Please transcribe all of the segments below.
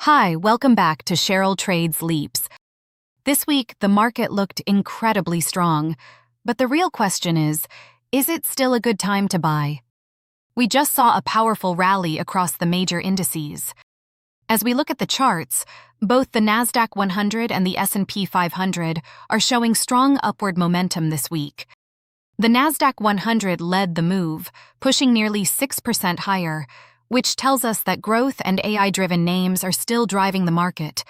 Hi, welcome back to Cheryl Trades Leaps. This week, the market looked incredibly strong, but the real question is it still a good time to buy? We just saw a powerful rally across the major indices. As we look at the charts, both the Nasdaq 100 and the S&P 500 are showing strong upward momentum this week. The Nasdaq 100 led the move, pushing nearly 6% higher, which tells us that growth and AI-driven names are still driving the market.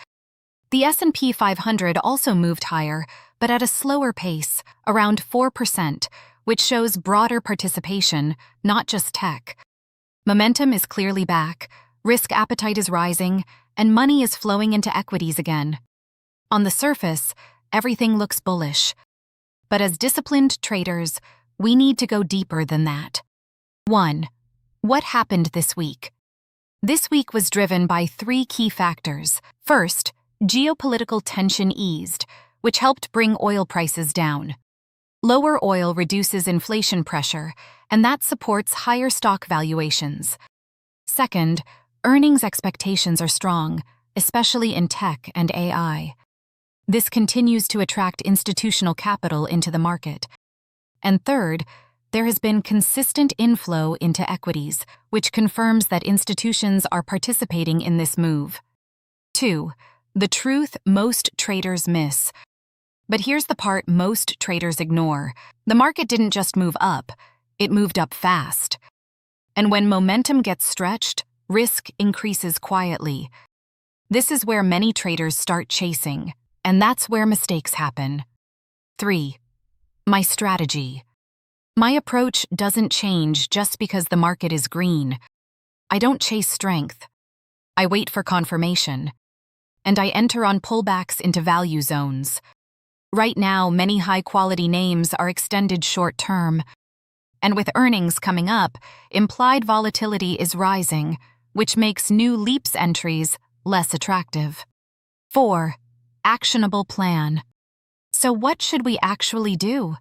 The S&P 500 also moved higher, but at a slower pace, around 4%, which shows broader participation, not just tech. Momentum is clearly back, risk appetite is rising, and money is flowing into equities again. On the surface, everything looks bullish. But as disciplined traders, we need to go deeper than that. 1. What happened this week? This week was driven by three key factors. First, geopolitical tension eased, which helped bring oil prices down. Lower oil reduces inflation pressure, and that supports higher stock valuations. Second, earnings expectations are strong, especially in tech and AI. This continues to attract institutional capital into the market. And third, there has been consistent inflow into equities, which confirms that institutions are participating in this move. 2. The truth most traders miss. But here's the part most traders ignore. The market didn't just move up, it moved up fast. And when momentum gets stretched, risk increases quietly. This is where many traders start chasing, and that's where mistakes happen. 3. My strategy. My approach doesn't change just because the market is green. I don't chase strength. I wait for confirmation. And I enter on pullbacks into value zones. Right now, many high-quality names are extended short-term. And with earnings coming up, implied volatility is rising, which makes new leaps entries less attractive. 4. Actionable plan. So what should we actually do?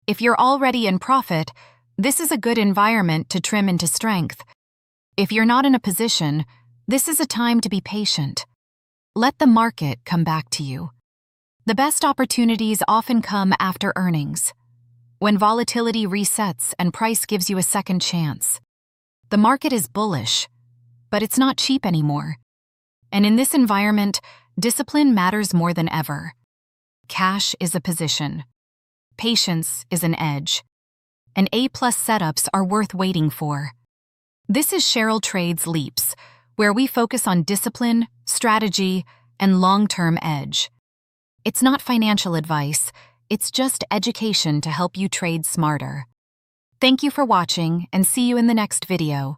If you're already in profit, this is a good environment to trim into strength. If you're not in a position, this is a time to be patient. Let the market come back to you. The best opportunities often come after earnings, when volatility resets and price gives you a second chance. The market is bullish, but it's not cheap anymore. And in this environment, discipline matters more than ever. Cash is a position. Patience is an edge. And A-plus setups are worth waiting for. This is Cheryl Trades Leaps, where we focus on discipline, strategy, and long-term edge. It's not financial advice, it's just education to help you trade smarter. Thank you for watching, and see you in the next video.